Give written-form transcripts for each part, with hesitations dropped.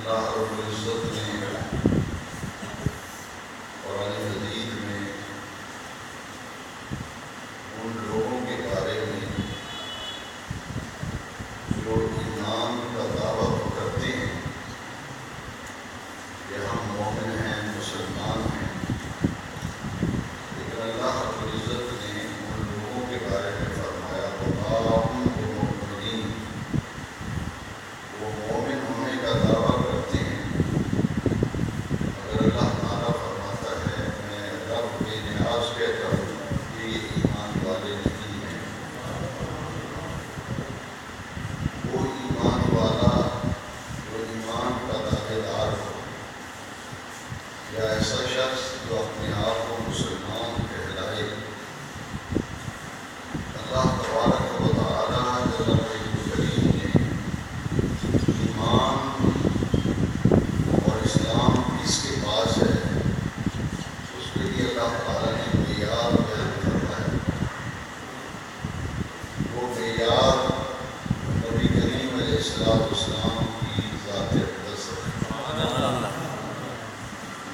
اللہ رب العزت نے قرآن مجید میں ان لوگوں کے بارے میں جو ایمان کا دعویٰ کرتے ہیں کہ ہم مومن ہیں، مسلمان ہیں، لیکن اللہ رب العزت نے ان لوگوں کے بارے میں فرمایا وَمَا بِمُؤْمِنِينَ، وہ مومن ہونے کا دعویٰ کرتے ہیں مگر اللہ تعالیٰ فرماتا ہے میں رب بے نیاز کہتا ہوں کہ یہ ایمان والے نہیں ہیں۔ وہ ایمان والا جو ایمان کا دعوے دار ہو یا ایسا شخص جو اپنے آپ کو مسلمان کہلائے، اللہ تبارک و تعالیٰ جل وعلا نے ایمان اور اسلام کس کے پاس ہے اس کے لیے اللہ تعالیٰ نے معیار بیان فرمایا۔ وہ معیار نبی کریم علیہ السلام کی ذات اقدس ہے۔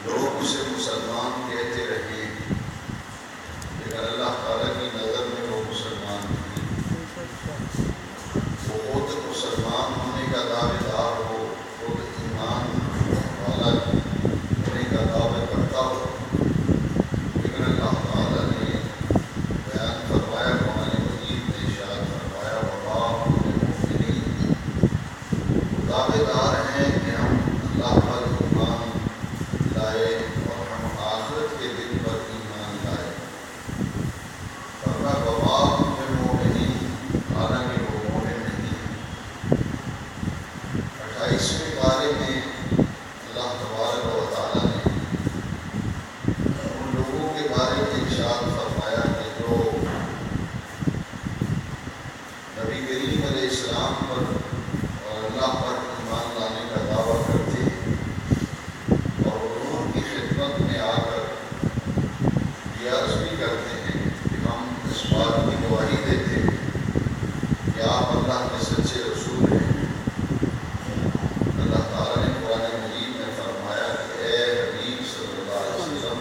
لوگ اسے مسلمان کہتے رہے لیکن اللہ تعالیٰ کی نظر میں وہ مسلمان نہیں۔ وہ خود مسلمان ہونے کا دعوے دار ہو، خود ایمان والا ہونے کا دعوے کرتا ہو، لیکن اللہ تعالیٰ نے بیان فرمایا قرآن مجید میں ارشاد فرمایا وَمَا بِمُؤْمِنِينَ، وہ دعوے دار ہیں کہ ہم اللہ پر ایمان لائے اور ہم آخرت کے دن پر ایمان لائے، ورنہ وَمَا بِمُؤْمِنِينَ، حالانکہ وہ مومن نہیں ہیں۔ 28ویں پارے میں اللہ تبارک و تعالیٰ نے ان لوگوں کے بارے میں ارشاد فرمایا کہ جو نبی کریم علیہ السلام پر اور اللہ پر ایمان لانے کا دعویٰ کرتے ہیں اور حضور کی خدمت میں آ کر یہ عرض بھی کرتے ہیں کہ ہم اس بات کی گواہی دیتے ہیں کہ آپ اللہ کے سچے رسول ہیں۔ اللہ تعالیٰ نے قرآن مجید میں فرمایا کہ اے حبیب صلی اللہ علیہ وسلم،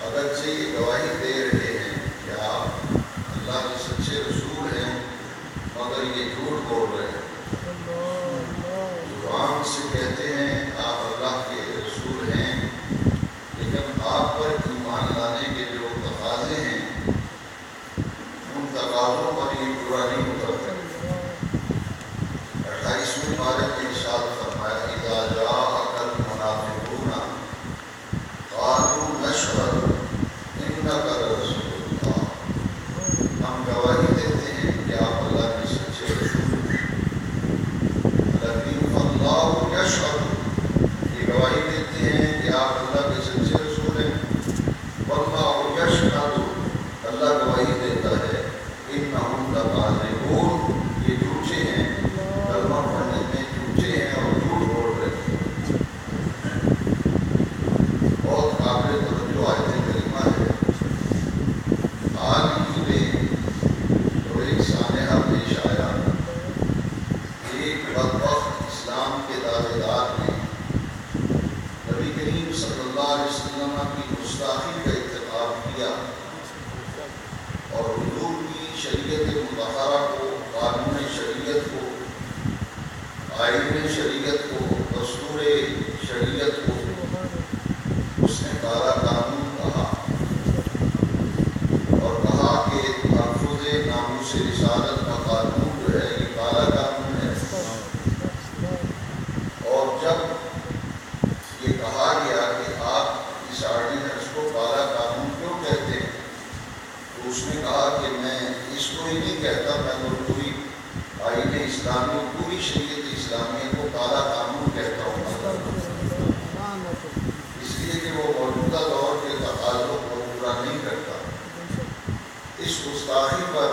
اگرچہ یہ گواہی دے رہے ہیں کہ آپ اللہ کے سچے رسول ہیں مگر یہ جھوٹ بول رہے ہیں۔ زبان سے کہتے ہیں آپ اللہ کے رسول ہیں لیکن آپ پر ایمان لانے کے جو تقاضے ہیں ان تقاضوں پر یہ پورا نہیں اترتے۔ 28ویں پارے میں ارشاد فرمایا اِذَا جَاءَكَ الْمُنَافِقُونَ قَالُوا نَشْهَدُ إِنَّكَ لَرَسُولُ اللَّهِ، ہم گواہی دیتے ہیں کہ آپ اللہ کے سچے رسول ہیں، لیکن اللہ یشہد، یہ گواہی دیتے ہیں کہ آپ اللہ کے سچے رسول ہیں، واللہ یشہد، اللہ گواہی دیتا ہے انہم لکاذبون، یہ جھوٹے ہیں، کلمہ پڑھنے میں جھوٹے ہیں اور جھوٹ بول رہے ہیں۔ بہت قابل توجہ آیت کریمہ ہے۔ حال ہی میں جو ایک سانحہ پیش آیا، ایک بدبخت اسلام کے دعوے دار نے نبی کریم صلی اللہ علیہ وسلم کی گستاخی کا ارتکاب کیا اور حضور کی شریعت مطہرہ کو، قانون شریعت کو، آئین شریعت کو، دستور شریعت کو اس نے کالا قانون کہا اور کہا کہ تحفظ ناموس رسالت کا قانون جو ہے یہ کالا قانون ہے۔ اور جب یہ کہا گیا کہ آپ اس آرڈیننس کو کالا قانون کیوں کہتے ہیں تو اس نے کہا کہ میں اس کو ہی نہیں کہتا، میں تو پوری آئین اسلامی، پوری شریعت اسلامیہ کو کالا قانون کہتا ہوں، اس لیے کہ وہ موجودہ دور کے تقاضوں کو پورا نہیں کرتا۔ اس گستاخی پر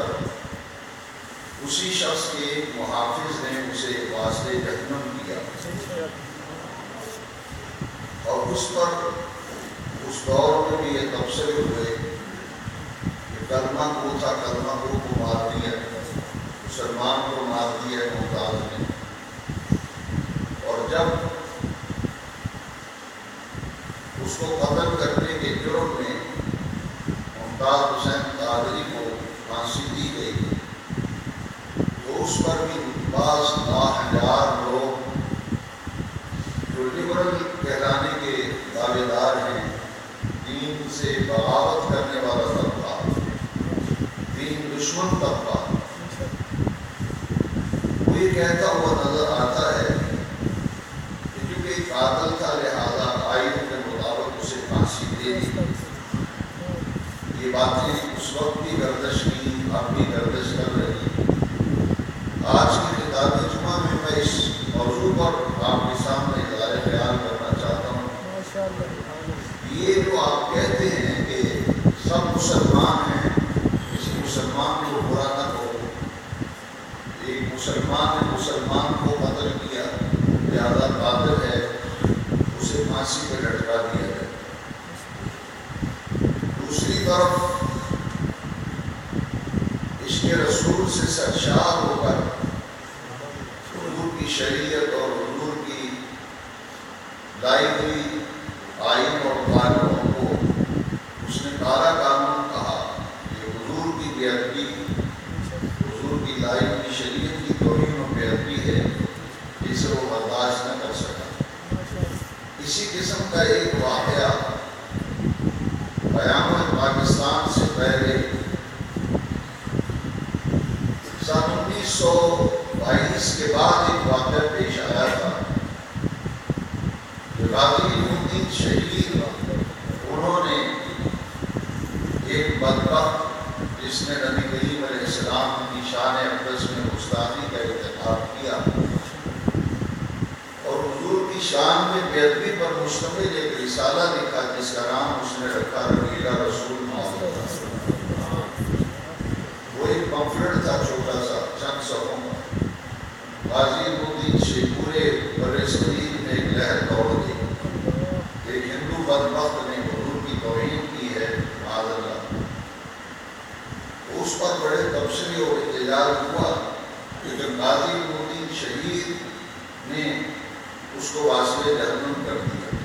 اسی شخص کے محافظ نے اسے واسطے جہنم کیا اور اس پر اس دور میں بھی یہ تبصرے ہوئے کہ کلمہ کو تھا، کلمہ کو مار دیا، مسلمان کو مار دیا ممتاز نے، اور جب اس کو قتل کرنے کے جرم میں ممتاز حسین قادری کو پھانسی دی گئی تو اس پر بھی بعض لاحجار لوگ جو لبرل کہلانے کے دعوے دار ہیں، دین سے بغاوت کرنے والا طبقہ، دین دشمن طبقہ، وہ یہ کہتا ہوا نظر آتا ہے کہ کیونکہ ایک قاتل تھا لہذا آئین کے مطابق اسے پھانسی دے دی۔ یہ باتیں اس وقت بھی گردش کی، اب بھی گردش کر رہی۔ آج کی خطاب جمعہ میں اس موضوع پر آپ کے سامنے اظہار خیال کرنا چاہتا ہوں۔ یہ جو آپ کہتے ہیں کہ سب مسلمان ہیں، کسی مسلمان کو برا نہ کہو، ایک مسلمان نے مسلمان کو قتل کیا لہذا قاتل ہے، اسے پھانسی پہ لٹکا دیا ہے۔ دوسری طرف عشق رسول سے سرشار ہو کر حضور کی شریعت اور حضور کی لائی ہوئی آئین اور قانون کو اس نے کالا قانون کہا، یہ حضور کی بے ادبی، حضور کی لائی ہوئی شریعت کی توہین و بے ادبی ہے، جسے وہ برداشت نہ کر سکا۔ اسی قسم کا ایک واقعہ قیام پاکستان سے پہلے سن 1922 کے بعد ایک واقعہ پیش آیا تھا۔ غازی الدین شہید انہوں نے ایک بدبخت جس نے نبی کریم علیہ السلام کی شان اقدس میں گستاخی کا ارتکاب کیا اور حضور کی شان میں بے ادبی پر مشتمل ایک رسالہ لکھا جس کا نام اس نے رکھا رحیلہ رسول محمد۔ وہ ایک پمفلٹ تھا چھوٹا سا، چند صفحوں کا۔ غازی الدین شہید پورے برصغیر میں ایک لہر دوڑ گئی، ایک ہندو بدبخت نے حضور کی توہین کی ہے معاذ اللہ۔ اس پر بڑے تبصرے اور احتجاج ہوا، لیکن غازی الدین شہید نے اس کو واصل جہنم کر دیا۔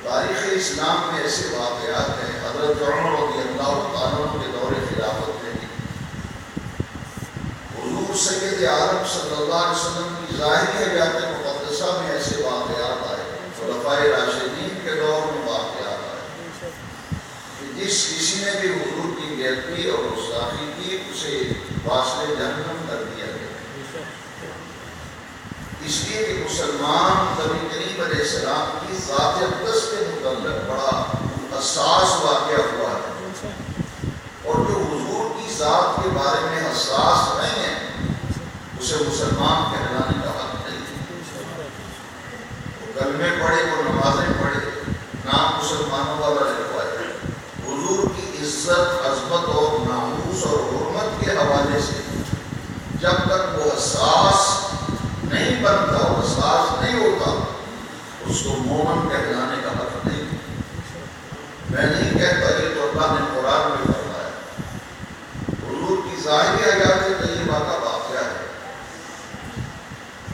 تاریخ اسلام میں ایسے واقعات ہیں، حضرت عمر رضی اللہ تعالیٰ عنہ کے دور خلافت میں بھی حضور سید عالم صلی اللہ علیہ وسلم کی ظاہری حیات مقدسہ میں ایسے واقعات آئے، خلفائے راشدین کے دور میں واقعات آئے کہ جس کسی نے بھی حضور کی بے ادبی اور گستاخی کی اسے واصل جہنم کر دیا گیا۔ اس لیے کہ مسلمان نبی کریم علیہ السلام کی ذات اقدس کے متعلق بڑا حساس واقعہ ہوا ہے، اور جو حضور کی ذات کے بارے میں حساس نہیں ہے اسے مسلمان کہلانے کا حق نہیں ہے۔ وہ کلمے پڑھے، وہ نمازیں پڑھے، نام مسلمانوں والا لکھوائے، حضور کی عزت، عظمت اور ناموس اور حرمت کے حوالے سے جب تک وہ حساس نہیں بنتا، وہ حساس نہیں ہوتا، اس کو مومن کہلانے کا حق نہیں۔ میں نہیں کہتا، یہ تو اللہ نے قرآن میں فرمایا۔ حضور کی ظاہری حیات طیبہ کا واقعہ ہے۔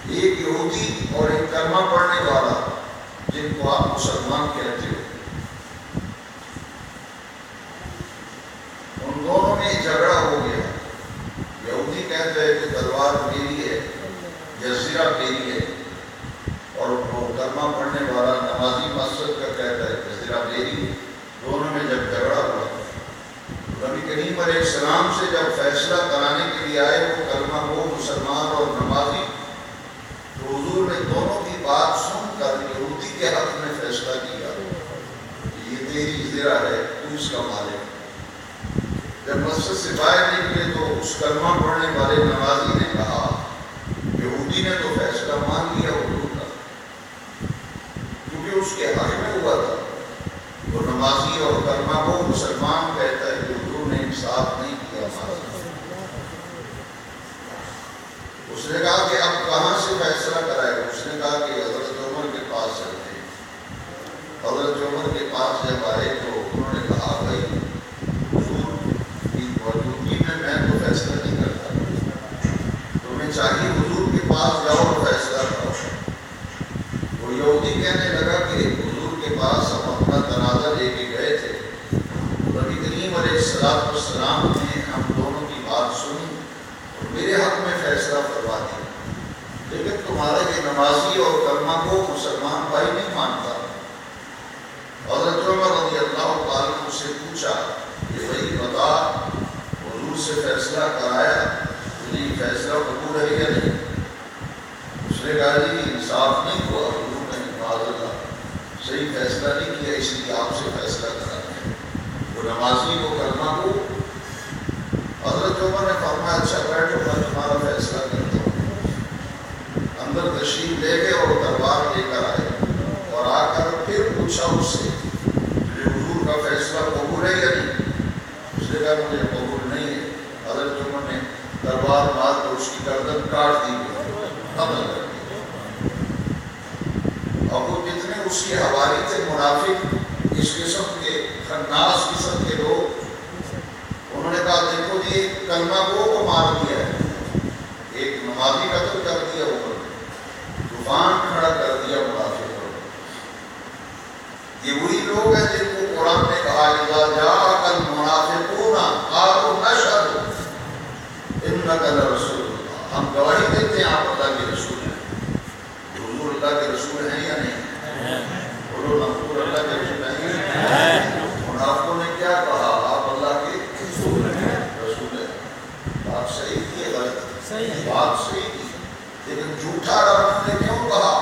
ایک یہودی اور ایک کلمہ پڑھنے والا جن کو آپ مسلمان کہتے ہو، ان دونوں میں جھگڑا ہو گیا۔ یہودی کہتے ہیں کہ تلوار میری ہے، جزیرہ میری ہے، اور وہ کلمہ پڑھنے والا نمازی مسجد کا کہتا ہے جزیرہ میری ہے۔ دونوں میں جب جھگڑا ہوا، نبی کریم علیہ السلام سے جب فیصلہ کرانے کے لیے آئے وہ کلمہ وہ مسلمان اور نمازی، تو حضور نے دونوں کی بات سن کر یہودی کے حق میں فیصلہ کیا کہ یہ تیری زرہ ہے، تو اس کا مالک۔ جب مسجد سے باہر نکلے تو اس کلمہ پڑھنے والے نمازی نے کہا، یہودی نے تو فیصلہ مان لیا حضور کا، کیونکہ اس کے حق میں ہوا تھا۔ وہ نمازی اور کلمہ وہ مسلمان کہتا ہے کہ حضور نے انصاف نہیں کیا۔ اس نے کہا کہ اب کہاں سے فیصلہ کرائے گا؟ اس نے کہا کہ حضرت عمر کے پاس چلتے ہیں۔ حضرت عمر کے پاس جب آئے تو انہوں نے کہا، بھائی حضور کی موجودگی میں تو فیصلہ نہیں کرتا، تمہیں چاہیے حضور کے پاس جاؤ اور فیصلہ کرو۔ تمہارا یہ نمازی اور کلمہ کو مسلمان بھائی نہیں مانتا۔ حضرت عمر رضی اللہ تعالیٰ عنہ سے پوچھا کہ بھائی بتا، حضور سے فیصلہ کرایا، تجھے فیصلہ قبول ہے یا نہیں؟ اس نے کہا جی انصاف نہیں ہوا، حضور نے معاذ اللہ صحیح فیصلہ نہیں کیا، اس لیے آپ سے فیصلہ کراتے ہیں۔ وہ نمازی کو کلمہ کو حضرت عمر نے فرمایا اچھا بیٹھو میں تمہارا فیصلہ کرتا ہوں۔ اندر تشریف لے گئے اور دربار لے کر آئے اور آ کر پھر پوچھا اس سے تجھے حضور کا فیصلہ قبول ہے یا نہیں؟ اس نے کہا مجھے قبول نہیں ہے۔ حضرت عمر نے دربار مار کر اس کی گردن کاٹ دی قتل کر دی۔ اب وہ جتنے اس کے حوالی تھے منافق، اس قسم کے خناس قسم کے لوگ، انہوں نے کہا دیکھو یہ کلمہ گو کو مار دیا ہے، ایک نمازی قتل کر دیا، وہ طوفان کھڑا کر دیا منافق کو۔ یہ وہی لوگ ہیں جن کو قرآن نے کہا اذا جاءک المنافقون قالوا نشهد انک لرسول اللہ، ہم گواہی دیتے ہیں آپ اللہ کے رسول ہیں۔ حضور اللہ کے رسول ہیں یا نہیں؟ بولو نا، حضور اللہ کے رسول ہیں۔ منافقوں نے کیا کہا؟ آپ اللہ کے رسول ہیں، رسول ہیں۔ بات صحیح تھی غلط؟ بات صحیح تھی، لیکن جھوٹا رب نے کیوں کہا؟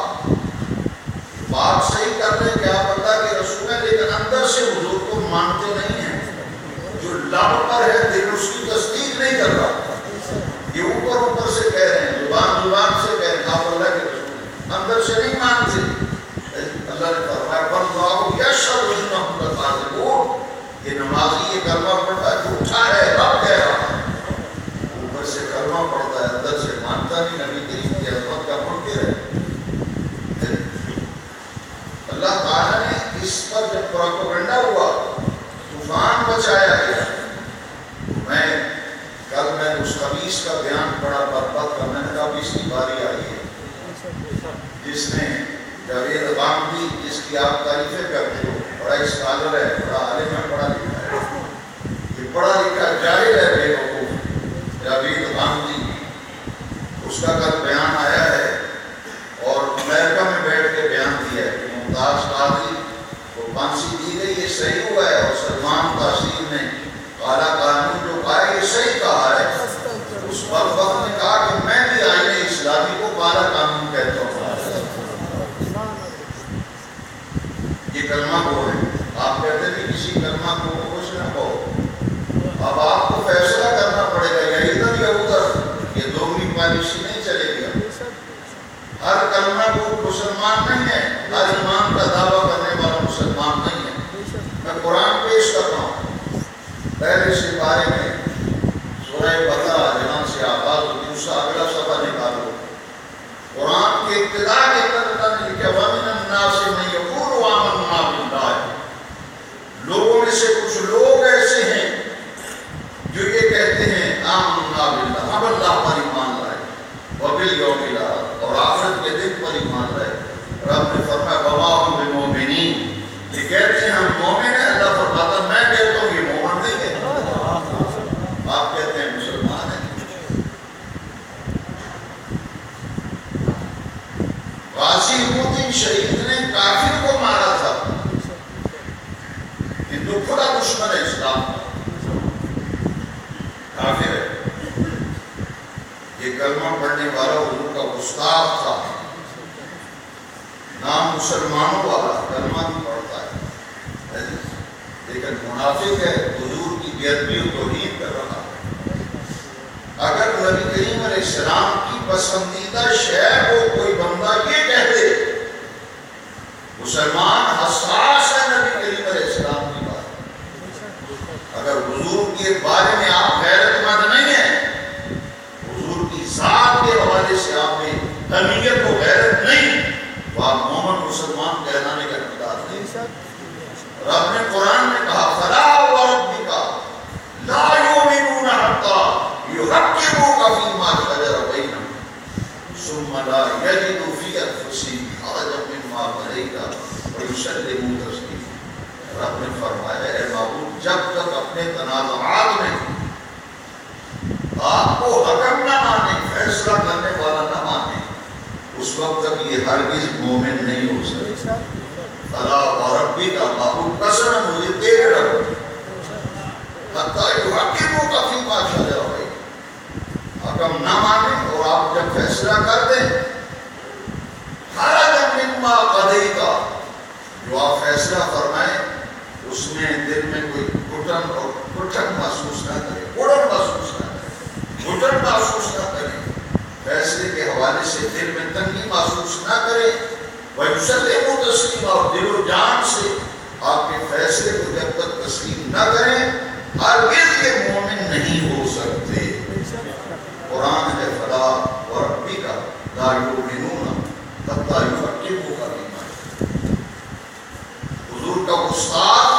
بات صحیح کر رہے کہ آپ اللہ کے رسول ہیں، لیکن اندر سے حضور کو مانتے نہیں ہیں۔ جو لب پر ہے دل اس کی تصدیق نہیں کر رہا۔ یہ اوپر اوپر سے کہہ رہے ہیں، زبان سے کہہ رہے ہیں آپ اللہ کے رسول ہیں، اندر سے نہیں مانتے۔ اللہ نے فرمایا واللہ یشہد انہم لکاذبون، یہ نمازی یہ کلمہ پڑھتا ہے جھوٹا ہے، رب کہہ رہا ہے، اوپر سے کلمہ پڑھتا ہے اندر سے مانتا نہیں، نبی کریم کی عظمت کا منکر ہے۔ اللہ تعالیٰ نے اس پر جب پروپیگنڈا ہوا، طوفان بچایا گیا۔ کل میں اس خبیث کا بیان پڑھا برباد کا، میں نے کہا اس کی باری آئی ہے جس نے جاوید غامدی، جس کی آپ تعریفیں کرتے ہو، بڑا اسکالر ہے، بڑا عالم ہے، پڑھا لکھا ہے، یہ پڑھا لکھا جاہل ہے بے وقوف جاوید غامدی، اس کا کل بیان آیا ہے اور امریکہ میں بیٹھ کے بیان دیا ہے کہ ممتاز قاضی کو پھانسی دی گئی، یہ صحیح ہوا ہے، اور سلمان تاثیر نے کالا قانون جو کہا ہے یہ صحیح کہا ہے۔ اس وقت نے کہا کہ میں بھی آئین اسلامی کو کالا قانون کہتا ہوں۔ یہ کلمہ کو ہے، آپ کہتے ہیں کسی کلمہ کو کچھ نہ کہو، اب آپ کو فیصلہ کرنا پڑے گا یا ادھر یا ادھر، یہ دوگنی پالیسی نہیں چلے گی۔ ہر کلمہ کو مسلمان نہیں ہے، ہر ایمان کا دعویٰ کرنے والا مسلمان نہیں ہے۔ میں قرآن پیش کر رہا ہوں، پہلے سپارے میں سورہ بقرہ جہاں سے آغاز ہوتی اس کا اگلا صفحہ نکالو۔ قرآن کے ابتدا کے اندر اللہ نے لکھا وَمِنَ النَّاسِ مَن يَقُولُ آمَنَّا بِاللَّهِ، لوگوں میں سے کچھ لوگ ایسے ہیں جو یہ کہتے ہیں آمَنَّا بِاللَّهِ، ہم اللہ پر ایمان لائے، وَبِالْيَوْمِ الْآخِرِ، اور آخرت کے دن پر ایمان لائے۔ رب نے فرمایا وَمَا هُم بِمُؤْمِنِينَ، یہ کہتے ہیں ہم مومن ہیں، اللہ فرماتا میں کہتا ہوں یہ مومن نہیں ہے، آپ کہتے ہیں مسلمان ہیں۔ غازی الدین شہید نے کافر کو مارا تھا، ہندو کھلا دشمن ہے اسلام کا، کافر ہے۔ یہ کلمہ پڑھنے والا حضور کا گستاخ تھا، نام مسلمانوں والا، کلمہ بھی پڑھتا ہے لیکن منافق ہے، حضور کی بےادبی و توہین کر رہا ہے۔ اگر نبی کریم علیہ السلام کی پسندیدہ شے کو کوئی بندہ یہ کہہ دے، مسلمان حساس ہے نبی کریم علیہ السلام کی بات، اگر حضور کے بارے میں آپ غیرت مند نہیں ہیں، حضور کی ذات کے حوالے سے آپ میں حمیت و غیرت نہیں، تو آپ مومن مسلمان کہلانے کا اقتدار نہیں۔ رب نے قرآن میں کہا فَلَا وَرَبِّكَ لَا يُؤْمِنُونَ حَتَّى يُحَكِّمُوكَ فِيمَا شَجَرَ بَيْنَهُمْ ثُمَّ لَا يَجِدُوا فِي أَنفُسِهِمْ حَرَجًا مِّمَّا قَضَيْتَ وَيُسَلِّمُوا تَسْلِيمًا۔ رب نے فرمایا اے معبود جب تک اپنے تنازعات میں آپ کو حکم نہ مانے، فیصلہ کرنے والا نہ مانے، اس وقت تک یہ ہرگز مومن نہیں ہو سکتا. فلا وربک معبود قسم مجھے تیرے رب حتیٰ یحکموک فیما شجر بینہم، حکم نہ مانیں اور آپ جب فیصلہ کر دیں خرجا مما قضیت، جو آپ فیصلہ فرمائیں اس میں دل میں کوئی گھٹن محسوس نہ کرے، اڑن محسوس نہ کرے، گھٹن محسوس نہ کرے، فیصلے کے حوالے سے دل میں تنگی محسوس نہ کرے. وَيُسَلِّمُوا تَسْلِيمًا، اور دل و جان سے آپ کے فیصلے کو جب تک تسلیم نہ کریں ہرگز یہ مومن نہیں ہو سکتے. قرآن ہے فلا وربک لا یؤمنون حتیٰ یحکموک فیما شجر. حضور کا استاد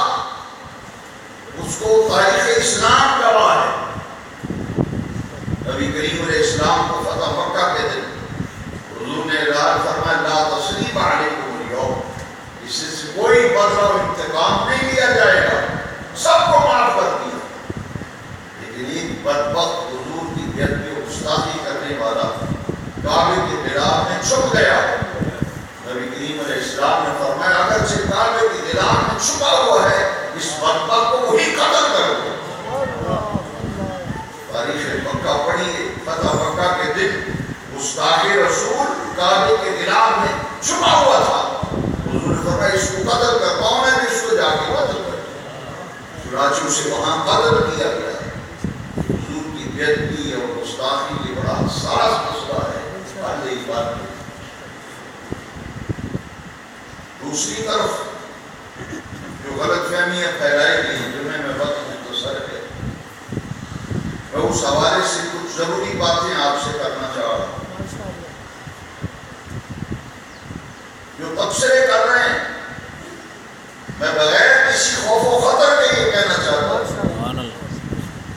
اس کو تاریخ اسلام گواہ ہے. نبی کریم علیہ السلام کو فتح مکہ کے دن حضور نے اعلان فرمایا لا تثریب علیکم اليوم، اس سے کوئی بدلہ و انتقام نہیں لیا جائے گا، سب کو معاف کر دیا. لیکن ایک بدبخت حضور کی بیعت میں گستاخی کرنے والا کعبے کے دیوار میں چھپ گیا. نبی کریم علیہ السلام نے فرمایا اگرچہ کعبے کے دیوار میں چھپا ہوا ہے اس بدبخت کو وہی قتل کر دو. تاریخ مکہ پڑھیے، فتح مکہ کے دن گستاخ رسول کعبے کے دیوار میں چھپا ہوا تھا. حضور نے فرمایا اس کو قتل کرتا ہوں، میں نے اس کو جا کے قتل کر دیا. چنانچہ اسے وہاں قتل کیا گیا. حضور کی بیعت اور گستاخی یہ بڑا حساس مسئلہ ہے. پہلے بات دوسری طرف جو غلط فہمیاں پھیلائی گئی جنہیں میں وقت مختصر ہے، میں اس حوالے سے کچھ ضروری باتیں آپ سے کرنا چاہ رہا ہوں. جو تبصرے کر رہے ہیں میں بغیر کسی خوف و خطر کے یہ کہنا چاہتا ہوں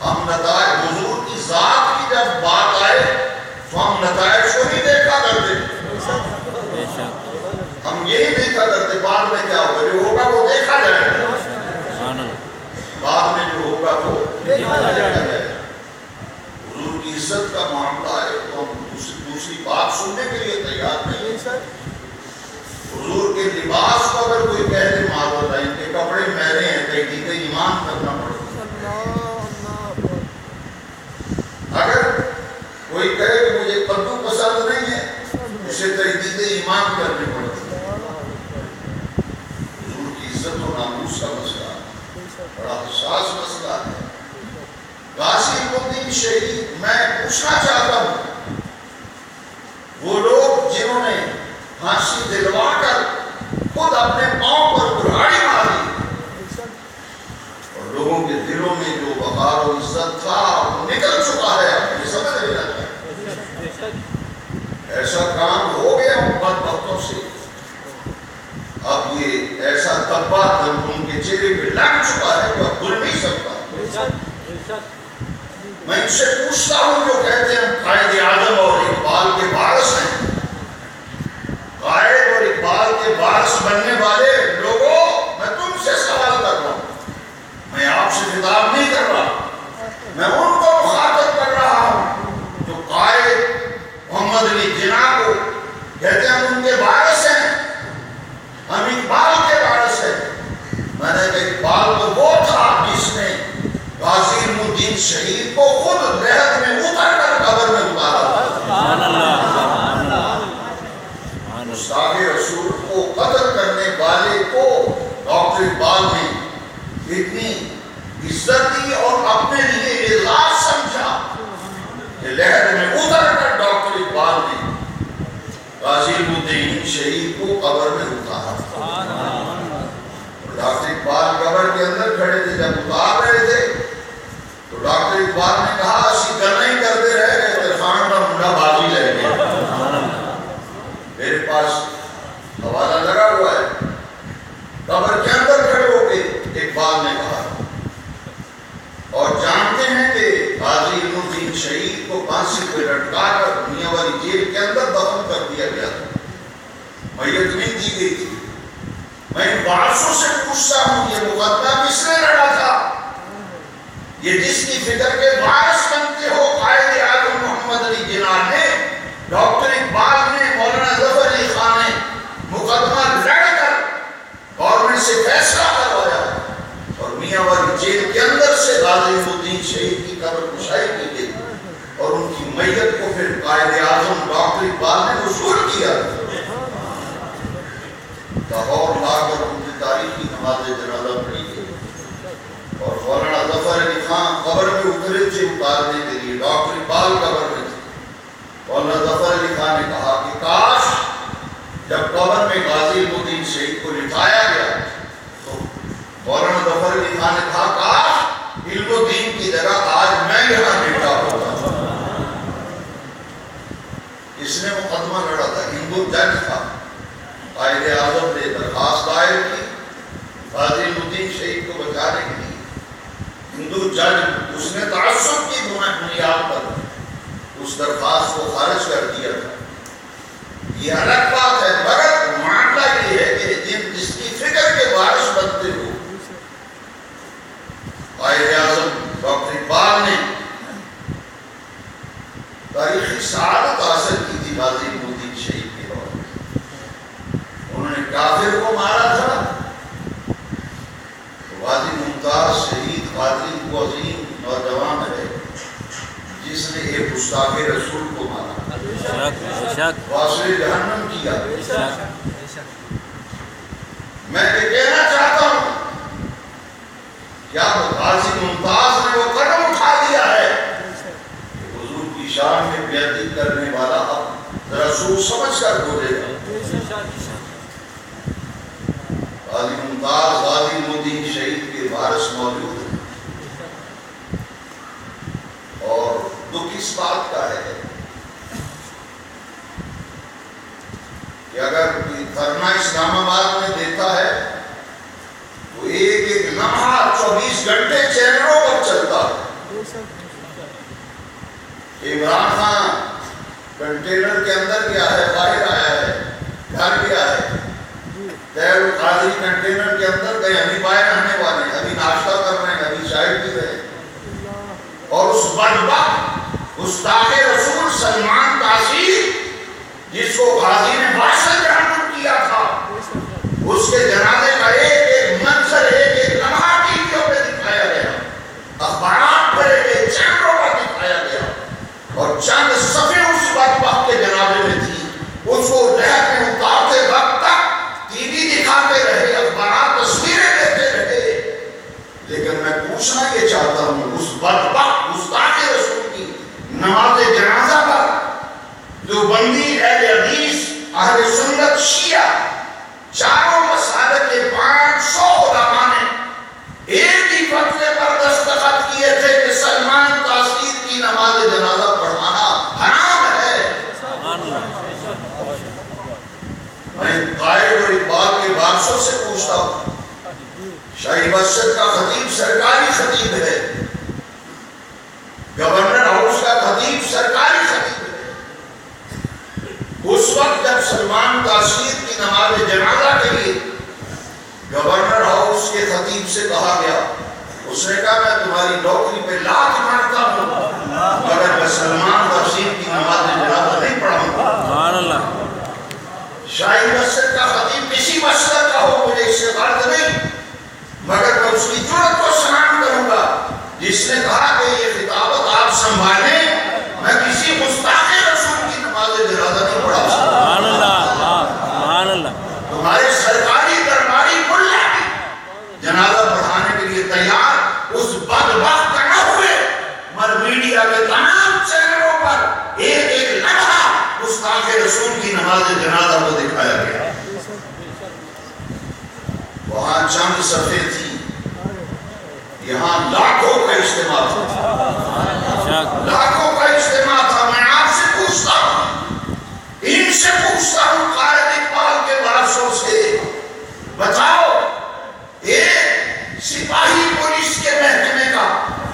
ہم نتائج حضور کی ذات کی جب بات آئے تو ہم نتائج کو نہیں دیکھا کرتے. ہم یہی دیکھا کرتے بعد میں کیا ہوگا، جو ہوگا وہ دیکھا جائے گا، بعد میں جو ہوگا وہ دیکھا جائے گا. حضور کی عزت کا معاملہ ہے تو ہم دوسری بات سننے کے لیے تیار نہیں. حضور کے لباس کو اگر کوئی کہہ دے معذرت ان کے کپڑے میلے ہیں تحقیق ایمان کرنا پڑتا. اگر کوئی کہے کہ مجھے کدو پسند نہیں ہے اسے تحقیق ایمان کرنی پڑتی. حضور کی عزت و ناموس کا مسئلہ بڑا حساس مسئلہ ہے. غازی الدین شہید میں پوچھنا چاہتا ہوں وہ لوگ جنہوں نے پھانسی دلوا کر خود اپنے پاؤں پر کلہاڑی ماری اور لوگوں کے دلوں میں جو وقار و عزت تھا وہ نکل چکا ہے، یہ سمجھ لینا چاہیے. ایسا کام ہو گیا ان بدبختوں سے. اب یہ ایسا دبا ان کے چہرے پہ لگ چکا ہے کہ اب بھول نہیں سکتا. میں ان سے پوچھتا ہوں جو کہتے ہیں قائد اعظم اور اقبال کے وارث ہیں، قائد اور اقبال کے وارث بننے والے لوگوں میں تم سے سوال کر رہا ہوں. میں آپ سے خطاب نہیں کر رہا، میں ان کو مخاطب کر رہا ہوں جو قائد محمد علی جناح کو کہتے ہیں ان کے وارث ہیں، ہم اقبال کے وارث ہیں. میں نے کہا اقبال تو وہ تھا جس نے غازی الدین شہید کو خود لہد میں اتر کر قبر میں اتارا. گستاخ رسول کو قتل کرنے والے کو ڈاکٹر اقبال نے اتنی عزت دی اور اپنے لیے اعزاز سمجھا کہ لہد میں اتر کر ڈاکٹر اقبال نے غازی الدین شہید کو قبر میں اتارا. ڈاکٹر اقبال قبر کے اندر کھڑے تھے، جب اتار رہے تھے تو ڈاکٹر اقبال نے کہا اسی گلا ہی کرتے رہ گئے ترخان کا منڈا بازی لے گیا. میرے پاس حوالہ لگا ہوا ہے. قبر کے اندر کھڑے ہو کے اقبال نے کہا اور جانتے ہیں کہ غازی الدین شہید کو پھانسی پہ لٹکا کر میاں والی جیل کے اندر دفن کر دیا گیا تھا، میت نہیں دی گئی تھی. میں ان وارثوں سے پوچھتا ہوں یہ مقدمہ کس نے لڑا تھا؟ یہ جس کی فکر کے وارث بنتے ہو قائد اعظم محمد علی جناح نے، ڈاکٹر اقبال نے، مولانا ظفر نماز جنازہ پڑھی گئی اور مولانا ظفر علی خان قبر میں اترے تھے اتارنے کے لیے، ڈاکٹر اقبال قبر میں تھے۔ مولانا ظفر علی خان نے کہا کہ کاش جب قبر میں غازی الدین شہید کو لٹایا گیا تو مولانا ظفر علی خان نے کہا کاش علم و دین کی جگہ آج میں یہاں لیٹا ہوتا۔ اس نے مقدمہ لڑا تھا، ہندو جج تھا، قائد اعظم نے درخواست دائر کی غازی الدین شہید کو بچانے کے لیے۔ ہندو جج اس نے تعصب کی بنیاد پر اس درخواست کو خارج کر دیا تھا۔ یہ الگ بات ہے، مگر معاملہ یہ ہے کہ جس کی فکر کے بارش بنتے ہو قائد اعظم ڈاکٹر اقبال نے تاریخی سعادت حاصل کی تھی غازی الدین شہید کے دور میں۔ انہوں نے کافر کو مارا تھا، غازی ممتاز شہید غازی وہ عظیم نوجوان ہے جس نے ایک گستاخ رسول کو مارا، واصل جہنم کیا۔ میں یہ کہنا چاہتا ہوں کیا غازی ممتاز نے وہ قدم اٹھا دیا ہے کہ حضور کی شان میں بیعتی کرنے والا اب ذرا سوچ سمجھ کر بولے گا۔ غازی ممتاز غازی الدین شہید کے وارث موجود ہیں، اور دکھ اس بات کا ہے کہ اگر دھرنا اسلام آباد میں دیتا ہے تو ایک ایک لمحہ 24 گھنٹے چینلوں پر چلتا ہے۔ عمران خان کنٹینر کے اندر گیا ہے، باہر آیا ہے، گھر گیا ہے، تیر قادری کنٹینر کے اندر گئے، ابھی باہر آنے والے ہیں، ابھی ناشتہ کر رہے ہیں، ابھی چائے پی رہے ہیں، اور اس بدبخت گستاخ رسول سلمان تاثیر جس کو غازی نے واصل جہنم کیا تھا، اس کے جنازے کا ایک ایک منظر ایک ایک لمحہ ٹیویوں پہ دکھایا گیا، اخبارات پر ایک ایک چینلوں پر دکھایا گیا، اور چند صفحے اس بدبخت کے جنازے میں تھی۔ اس کو لہر میں اتارتے وقت تک ٹی وی دکھاتے رہے، اخبارات تصویریں دیتے رہے، لیکن میں پوچھنا یہ چاہتا ہوں اس بدبخت گستاخ رسول کی نماز جنازہ پر جو بندی اہل حدیث اہل سنت شیعہ چاروں مسالک کے 500 علماء نے ایک ہی فتوے پر دستخط کیے تھے کہ سلمان تاثیر کی نماز جنازہ پڑھانا حرام ہے۔ میں قائد اور اقبال کے وارثوں سے پوچھتا ہوں، شاہی مسجد کا خطیب سرکاری خطیب ہے، گورنر ہاؤس کا خطیب سرکاری خطیب ہے، اس وقت جب سلمان تاثیر کی نماز جنازہ کے لیے گورنر ہاؤس کے خطیب سے کہا گیا، اس نے کہا میں تمہاری نوکری پہ لات مارتا ہوں مگر میں سلمان تاثیر کی نماز جنازہ نہیں پڑھاؤں گا۔ شاہی مسجد کا خطیب کسی مسجد کا ہو مجھے اس سے غرض نہیں، مگر میں اس کی جرأت کو سلام کروں گا جس نے کہا کہ یہ خطابت آپ سنبھالیں، میں کسی گستاخ رسول کی نماز جنازہ نہیں پڑھا سکتا۔ تمہارے سرکاری درباری ملا بھی جنازہ پڑھانے کے لیے تیار اس بدبخت کا نہ ہوئے، مگر میڈیا کے تمام چینلوں پر ایک ایک لمحہ گستاخ رسول کی نماز جنازہ کو دکھایا گیا۔ وہاں چند صفحے تھی، یہاں لاکھوں کا اجتماع تھا، لاکھوں کا اجتماع تھا۔ میں آپ سے پوچھتا ہوں، ان سے پوچھتا ہوں قائد اقبال کے وارثوں سے، بتاؤ ایک سپاہی پولیس کے محکمے کا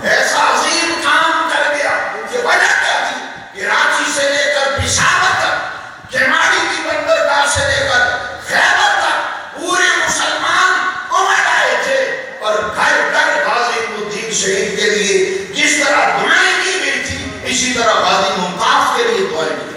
ایسا عظیم کام کر گیا کہ وجہ کیا تھی کہ رانچی سے لے کر پشاور تک، کیماڑی کی بندرگاہ سے لے کر خیبر تک پورے مسلمان امت آئے تھے، اور گھر گھر غازی الدین شہید کے لیے جس طرح دعائیں کی گئی تھی اسی طرح غازی ممتاز کے لیے دعائیں کی گئی۔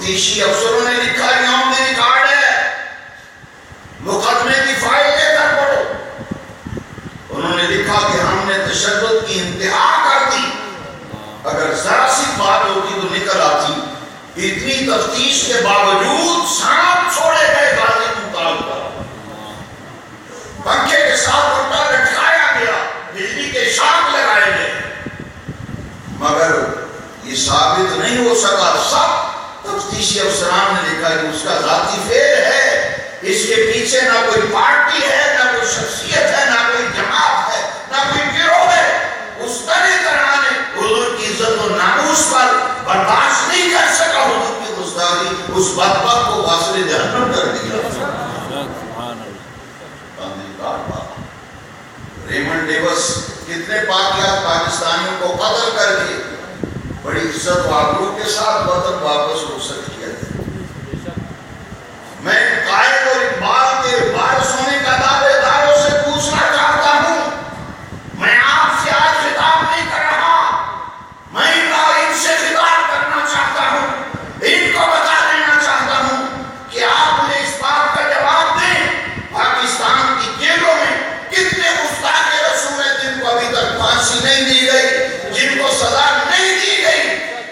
تفتیشی افسروں نے لکھا یہ آن دی ریکارڈ ہے، مقدمے کی فائل لے کر پڑھو. انہوں نے لکھا کہ ہم نے تشدد کی انتہا کر دی، اگر ذرا سی بات ہوتی تو نکل آتی. اتنی تفتیش کے باوجود سانپ چھوڑے گئے غازی ممتاز پر، پنکھے کے ساتھ الٹا لٹکایا گیا، بجلی کے شاک لگائے گئے، مگر یہ ثابت نہیں ہو سکا. سب تفتیشی افسران نے لکھا کہ اس کا ذاتی فعل ہے، اس کے پیچھے نہ کوئی پارٹی ہے، نہ کوئی شخصیت ہے، نہ کوئی جماعت ہے، نہ کوئی گروہ ہے. اس طرح نے حضور کی عزت و ناموس پر برداشت نہیں کر سکا، حضور کی گستاخی، اس بدبخت کو واصل جہنم کر دیا. ریمنڈ ڈیوس کتنے پاکیات پاکستانیوں کو قتل کر کے بڑی عزت و آبرو کے ساتھ وطن واپس رخصت کیا ہے. میں قائد اور اقبال کے وارث ہونے کا دعوے داروں سے پوچھنا چاہتا ہوں، میں آپ سے آج خطاب نہیں کر رہا، میں ان سے خطاب کرنا چاہتا ہوں، ان کو بتا دینا چاہتا ہوں کہ آپ نے اس بات کا جواب دیں پاکستان کی جیلوں میں کتنے گستاخ رسول ہیں جن کو ابھی تک پھانسی نہیں دی گئی، جن کو سزا نہیں دی گئی.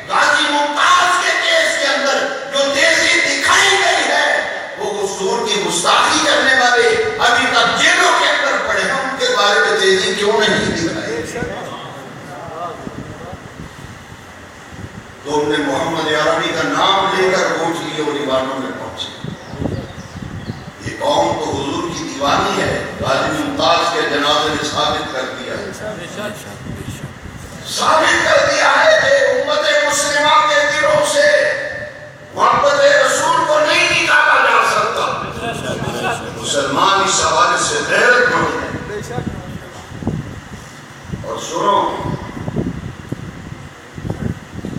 غازی ممتاز کے کیس کے اندر جو تیزی دکھائی گئی ہے، وہ حضور کی گستاخی کرنے والے ابھی تک جیلوں کے اندر پڑے ہیں، ان کے بارے میں تیزی کیوں نہیں دکھائی؟ تو ہم نے محمد عربی کا نام لے کر ووٹ لیے اور دیوانوں میں پہنچے. یہ قوم تو حضور کی دیوانی ہے. غازی ممتاز کے جنازے نے ثابت کر دیا ہے، ثابت کر دیا ہے کہ امت مسلمہ کے دلوں سے محبت رسول کو نہیں نکالا جا سکتا. مسلمان اس حوالے سے غیرت مند ہے. اور سنو،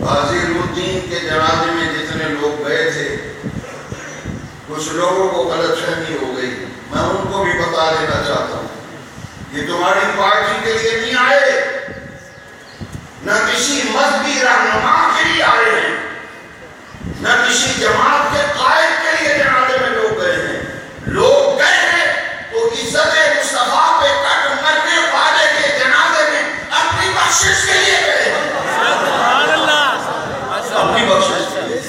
غازی الدین کے جنازے میں جتنے لوگ گئے تھے، کچھ لوگوں کو غلط فہمی ہو گئی. میں ان کو بھی بتا دینا چاہتا ہوں، یہ تمہاری پارٹی کے لیے نہیں آئے، نہ کسی مذہبی رہنما کے لیے آئے ہیں، نہ کسی جماعت کے قائد کے لیے جنازے میں لوگ گئے ہیں. لوگ گئے ہیں تو عزت مصطفیٰ پہ کٹ مرنے والے کے جنازے میں اپنی بخشش کے لیے گئے ہیں. اپنی بخشش کے لیے.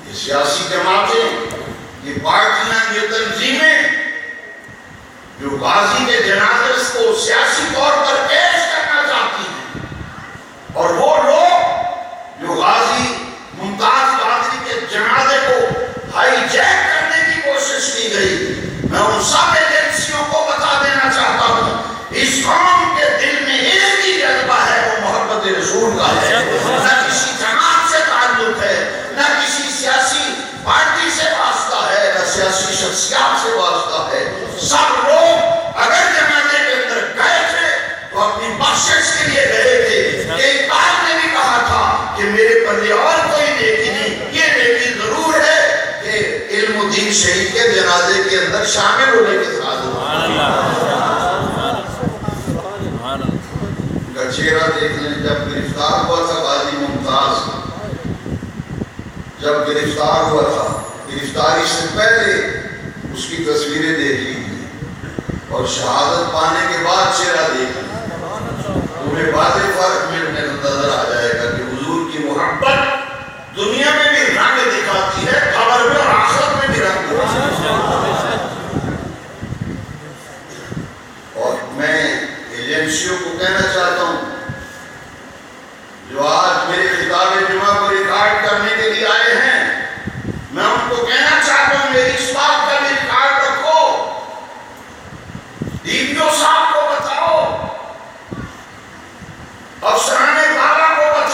یہ سیاسی جماعتیں، یہ پارٹیاں، یہ تنظیمیں جو غازی کے جنازے کو سیاسی طور پر پیش کرنا چاہتی ہیں، اور وہ لوگ جو غازی ممتاز غازی کے جنازے کو ہائی جیک کرنے کی کوشش کی گئی، میں ان سب ایجنسیوں کو بتا دینا چاہتا ہوں، اس قوم کے دل میں ایک ہی جذبہ ہے، وہ محبت رسول کا ہے. نہ کسی جماعت سے تعلق ہے، نہ کسی سیاسی پارٹی سے واسطہ ہے، نہ سیاسی شخصیات سے واسطہ ہے. سب لوگ اگر جنازے کے اندر گئے تھے تو اپنی بخشش کے لیے گئے تھے. ایک بات نے بھی کہا تھا کہ میرے پلے اور کوئی نیکی نہیں، یہ نیکی ضرور ہے کہ علم الدین شہید کے جنازے کے اندر شامل ہونے کے ساتھ کا چہرہ دیکھ لیں. جب گرفتار ہوا تھا غازی ممتاز، جب گرفتار ہوا تھا، گرفتاری سے پہلے اس کی تصویریں دیکھ لیجیے اور شہادت پانے کے بعد چہرہ دیکھ لیجیے، تمہیں واضح فرق میں نظر آ جائے گا کہ حضور کی محبت دنیا میں بھی رنگ دکھاتی ہے، قبر میں اور آخرت میں بھی رنگ دکھاتی ہے. اور میں ایجنسیوں کو کہنا چاہتا ہوں جو آج میرے خطاب جمعہ کو ریکارڈ کرنے کے لیے آئے ہیں، میں ان کو کہنا چاہتا ہوں میری اس بات کا بھی ریکارڈ رکھو، ڈیپیو صاحب کو بتاؤ، افسران کعبہ کو بتاؤ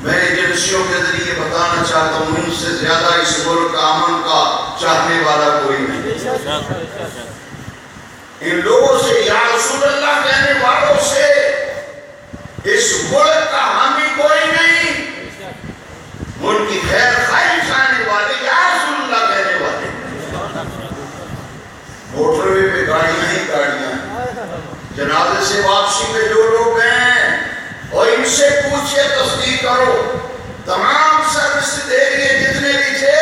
میں ایجنسیوں کے ذریعے بتانا چاہتا ہوں ان سے زیادہ اس ملک کا امن کا چاہنے والا کوئی نہیں. ان لوگوں سے یا رسول اللہ کہنے والوں سے اس ملک کا حامی کوئی نہیں. ملک کی خیر خواہی چاہنے والے یا رسول اللہ کہنے والے. موٹر وے پہ گاڑیاں ہی گاڑیاں ہیں. جنازے سے واپسی پہ جو لوگ ہیں اور ان سے پوچھئے تصدیق کرو تمام سروس دیریے جتنے بھی تھے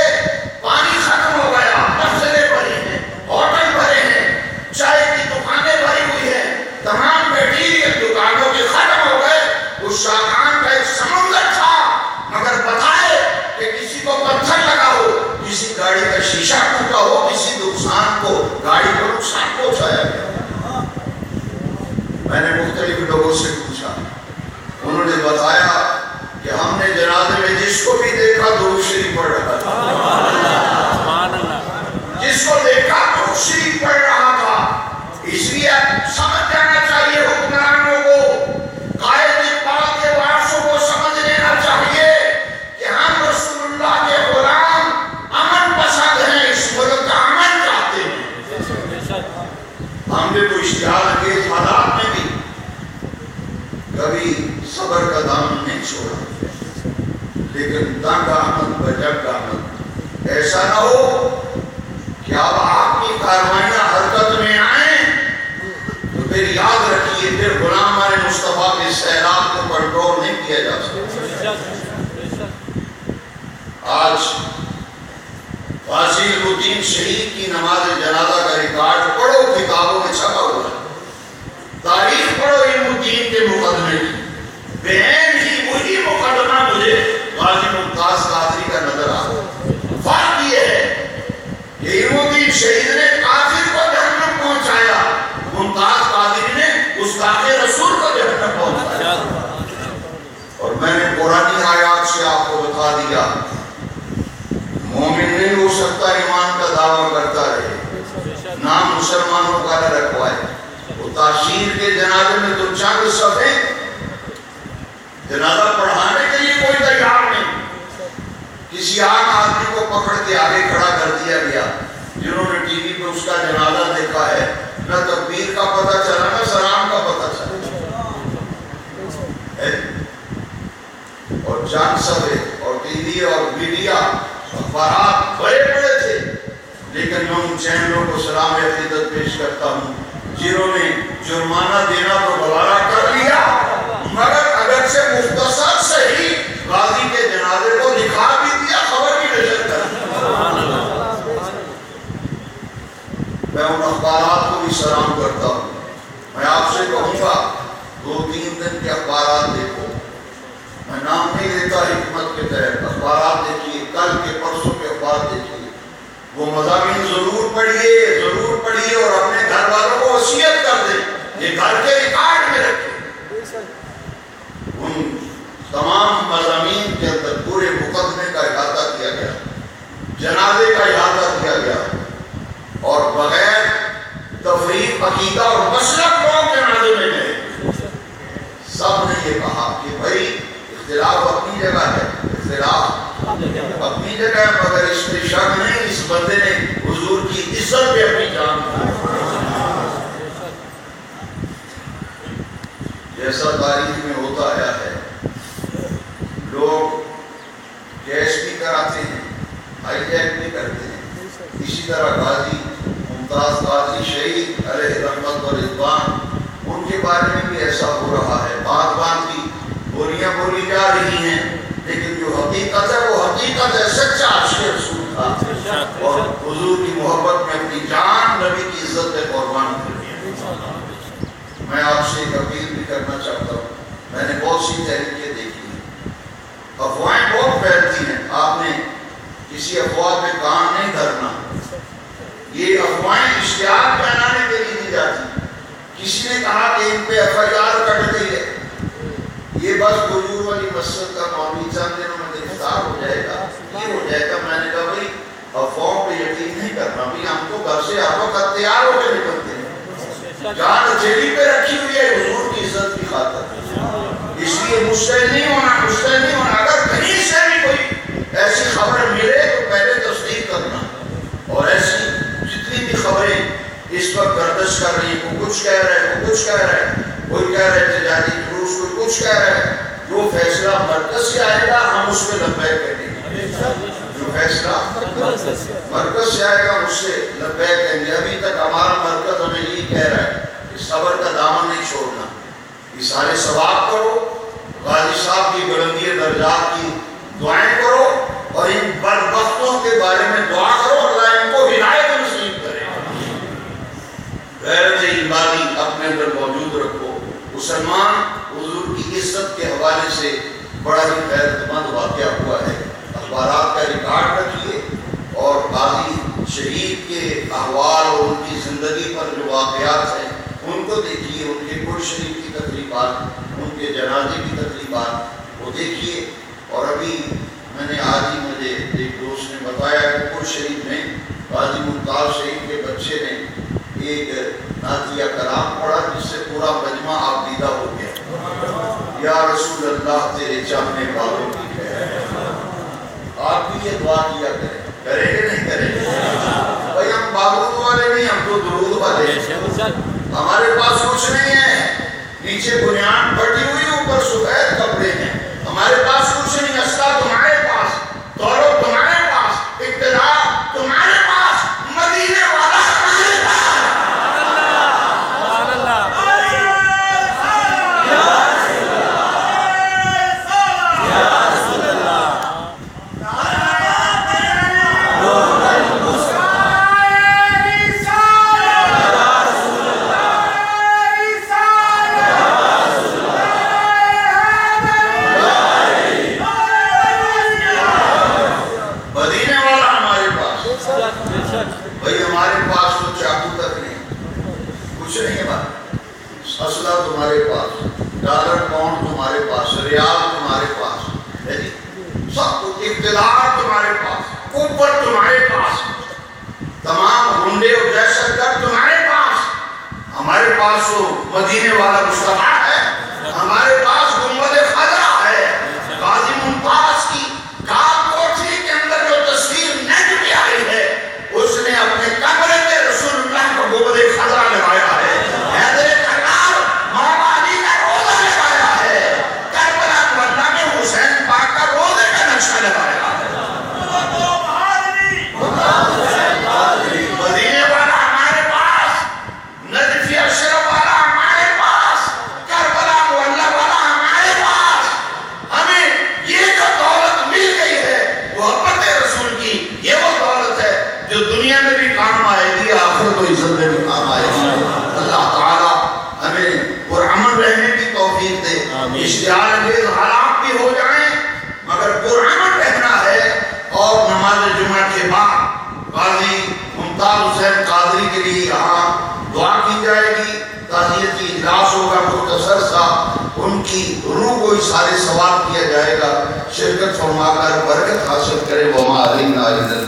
پانی ختم ہو گیا. مسئلے بھرے ہیں, ہوٹل بھرے ہیں, چائے کی دکانیں بھری ہوئی ہیں, تمام میٹیریل دکانوں کے ختم ہو گئے. اس شاہجہاں کا ایک سمندر تھا مگر بتائے کہ کسی کو پتھر لگا ہو, کسی گاڑی کا شیشہ ٹوٹا ہو, کسی نقصان کو گاڑی کو نقصان پہنچایا گیا. میں نے مختلف لوگوں سے پوچھا, انہوں نے بتایا کہ ہم نے جنازے میں جس کو بھی دیکھا درود شریف پڑھ رہا تھا, جس کو دیکھا درود شریف پڑھ رہا تھا. اس لیے سمجھ جانا چاہیے حکمرانوں کو, قائد اقبال کے وارثوں کو سمجھ لینا چاہیے کہ ہم رسول اللہ کے غلام امن پسند ہیں, اس ملک کا امن چاہتے ہیں. ہم نے تو اشتعال انگیز حالات میں بھی کبھی صبر کا دامن نہیں چھوڑا, لیکن تنگ آمد بجگ آمد ایسا نہ ہو کہ اب آپ کی کاروائیاں حرکت میں آئیں تو پھر یاد رکھیے پھر غلام مصطفیٰ کے سیلاب کو کنٹرول نہیں کیا جا سکتا. آج غازی الدین شہید کی نماز جنازہ کا ریکارڈ پڑھو, کتابوں میں چھپا ہوا ہے. تاریخ پڑھو علم الدین کے مقدمے کی, بہن ہی وہی مقدمہ مجھے غازی ممتاز قادری کا نظر آ رہا. فرق یہ ہے کہ علم الدین شہید نے کافر کو جہنم پہنچایا, ممتاز قادری نے گستاخ رسول کو جہنم پہنچایا. اور میں نے قرآنی آیات سے آپ کو بتا دیا مومن نہیں ہو سکتا ایمان کا دعویٰ کرتا رہے, نام مسلمانوں کا نہ رکھوائے. وہ تاشیر کے جنازے میں تو چند صفحے, جنازہ پڑھانے کے لیے کوئی تیار نہیں. کسی عام آدمی کو پکڑ کے آگے کھڑا کر دیا گیا. جنہوں نے ٹی وی پہ اس کا جنازہ دیکھا ہے, نہ تکبیر کا پتہ چلا نہ سلام کا پتہ چلا. اور چند صفحے اور ٹی وی اور میڈیا اخبارات بڑے بڑے تھے, لیکن میں ان چینلوں کو سلام عقیدت پیش کرتا ہوں جنہوں نے جرمانہ دینا تو گوارا کر لیا مگر اگرچہ مختصر سے ہی غازی کے جنازے کو دکھا بھی دیا, خبر بھی نشر کر دی. میں ان اخبارات کو بھی سلام کرتا ہوں. میں آپ سے کہوں گا 2-3 دن کے اخبارات دیکھو, میں نام نہیں لیتا حکمت کے تحت. اخبارات دیکھیے, کل کے پرسوں کے اخبار دیکھیے, وہ مضامین ضرور پڑھیے اور اپنے گھر والوں کو وصیت کر دیں, یہ گھر کے ریکارڈ میں رکھیں. ان تمام مضامین کے اندر پورے مقدمے کا احاطہ کیا گیا, جنازے کا احاطہ کیا گیا, اور بغیر تفریق عقیدہ اور مسلک لوگ جنازے میں گئے. سب نے یہ کہا کہ بھائی اختلاف اپنی جگہ ہے, اختلاف اپنی جگہ ہے, مگر اس میں شک نہیں اس بندے نے حضور کی عزت پہ اپنی جان دی. جیسا تاریخ میں ہوتا آیا ہے, لوگ کیش بھی کراتے ہیں, ہائی جیک بھی کرتے ہیں. اسی طرح غازی ممتاز قادری شہید علیہ رحمت و رضوان, ان کے بارے میں بھی ایسا ہو رہا ہے. بات کی بولیاں بولی جا رہی ہیں, لیکن جو حقیقت ہے وہ حقیقت ہے. سچا عاشق رسول تھا اور حضور کی محبت میں اپنی جان نبی کی عزت پہ قربان کر دیا. میں آپ سے ایک اپیل بھی کرنا چاہتا ہوں. میں نے بہت سی تحریکیں دیکھی ہیں, افواہیں بہت پھیلتی ہیں. آپ نے کسی افواہ پہ کان نہیں دھرنا. یہ افواہیں اشتہار پہنانے کے لیے دی جاتی. کسی نے کہا کہ ان پہ FIR کٹ گئی ہے, یہ بس حضور والی مسجد کا مولوی چند دنوں میں گرفتار ہو جائے گا, یہ ہو جائے گا. میں نے کہا بھائی افواہوں پہ یقین نہیں کرنا, بھی ہم تو گھر سے ہر وقت تیار ہو کے نکلتے ہیں. جان جیلی پہ رکھی ہوئی ہے حضور کی عزت کی خاطر, اس لیے مشتعل نہیں ہونا. اگر اس پہ لبیک کہیں گے. جو فیصلہ مرکز سے آئے گا اس سے لبیک کہیں گے. ابھی تک ہمارا مرکز ہمیں یہی کہہ رہا ہے کہ صبر کا دامن نہیں چھوڑنا. یہ سارے ثواب کرو, غازی صاحب کی بلندی درجات کی دعائیں کرو, اور ان بدبختوں کے بارے میں دعا کرو اللہ ان کو ہدایت نصیب کرے. غیرت ایمانی اپنے اندر موجود رکھو. مسلمان حضور کی عزت کے حوالے سے بڑا ہی غیرت مند واقعہ ہوا ہے. اخبارات کا ریکارڈ رکھیے اور غازی شہید کے احوال اور ان کی زندگی پر جو واقعات ہیں ان کو دیکھیے. ان کے قرآن شریف کی تقریبات, ان کے جنازے کی تقریبات وہ دیکھیے. اور ابھی میں نے آج ہی مجھے ایک دوست نے بتایا کہ قرآن شریف میں غازی ممتاز شہید کے بچے نے ایک نعتیہ کلام پڑھا جس سے پورا مجمع آبدیدہ ہو گیا. یا رسول اللہ تیرے چاہنے والوں کی خیر. آپ بھی یہ دعا کیا کریں, کریں گے نہیں کریں گے؟ بھائی ہم بارود والے نہیں, ہم تو درود والے ہیں. ہمارے پاس کچھ نہیں ہے, نیچے بنیاد پھٹی ہوئی, اوپر سفید کپڑے ہیں. ہمارے پاس کچھ نہیں, اسلحہ تمہارے پاس, دولت تمہارے پاس, اقتدار تمہارے پاس, مدینے والا ہمارے پاس. اسلحہ تمہارے پاس, ڈالر پاؤنڈ تمہارے پاس, ریال تمہارے پاس, سب کچھ اقتدار تمہارے پاس, قوت تمہارے پاس, تمام غنڈے اور دہشت گرد تمہارے پاس. ہمارے پاس وہ مدینے والا مصطفیٰ ہے, ہمارے پاس گنبد خضرا ہے. غازی ممتاز کی کار کوٹھی کے اندر جو تصویر نیٹ پہ آئی ہے اس نے اپنے کمرے میں رسول اللہ کو گنبد خضرا لگایا ہے. اشتعال انگیز حالات بھی ہو جائیں مگر پرامن رہنا ہے. اور نماز جمعہ کے بعد غازی ممتاز حسین قادری کے لیے یہاں دعا کی جائے گی. تعزیتی اجلاس ہوگا مختصر سا, ان کی روح کو اشارے ثواب کیا جائے گا. شرکت فرما کر برکت حاصل کرے. وما علینا الا